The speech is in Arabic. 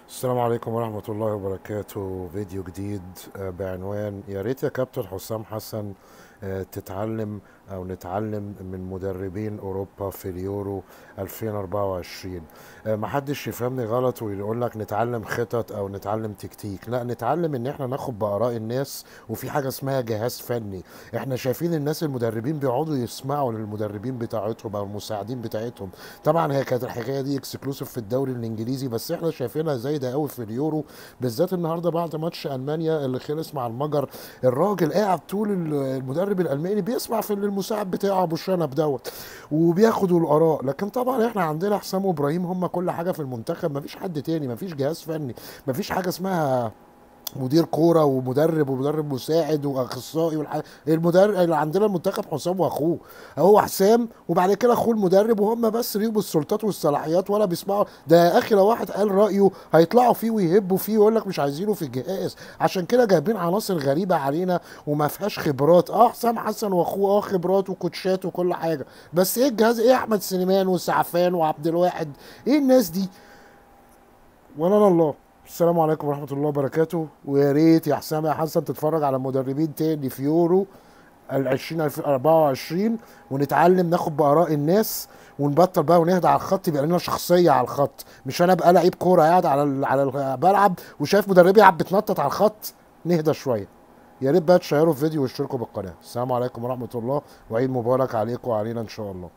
السلام عليكم ورحمة الله وبركاته. فيديو جديد بعنوان يا ريت يا كابتن حسام حسن تتعلم أو نتعلم من مدربين أوروبا في اليورو 2024. محدش يفهمني غلط ويقول لك نتعلم خطط أو نتعلم تكتيك، لا، نتعلم إن احنا ناخد بآراء الناس، وفي حاجة اسمها جهاز فني. احنا شايفين الناس المدربين بيقعدوا يسمعوا للمدربين بتاعتهم أو المساعدين بتاعتهم. طبعا هي كانت الحكاية دي اكسكلوسيف في الدوري الإنجليزي، بس احنا شايفينها زايدة قوي في اليورو، بالذات النهارده بعد ماتش المانيا اللي خلص مع المجر. الراجل قاعد طول المدرب الالماني بيسمع في اللي المساعد بتاعه ابو شنب دوت، وبياخدوا الاراء. لكن طبعا احنا عندنا حسام وابراهيم هم كل حاجه في المنتخب، مفيش حد تاني، مفيش جهاز فني، مفيش حاجه اسمها مدير كوره ومدرب ومدرب مساعد واخصائي المدرب اللي عندنا المنتخب حسام واخوه. هو حسام وبعد كده اخوه المدرب، وهم بس ليهم السلطات والصلاحيات ولا بيسمعوا. ده يا اخي لو واحد قال رايه هيطلعوا فيه ويهبوا فيه ويقول لك مش عايزينه في الجهاز. عشان كده جايبين عناصر غريبه علينا وما فيهاش خبرات. حسام حسن واخوه خبرات وكوتشات وكل حاجه، بس ايه الجهاز؟ ايه احمد سليمان وسعفان وعبد الواحد؟ ايه الناس دي؟ ولا الله. السلام عليكم ورحمة الله وبركاته. ويا ريت يا حسام يا حسن تتفرج على مدربين تاني في يورو ال 2024 ونتعلم ناخد بآراء الناس، ونبطل بقى ونهدى على الخط، يبقى لنا شخصية على الخط. مش انا ابقى لعيب كورة قاعد على الملعب وشايف مدربي قاعد بتنطط على الخط. نهدى شوية. يا ريت بقى تشيروا الفيديو واشتركوا بالقناة. السلام عليكم ورحمة الله، وعيد مبارك عليكم وعلينا ان شاء الله.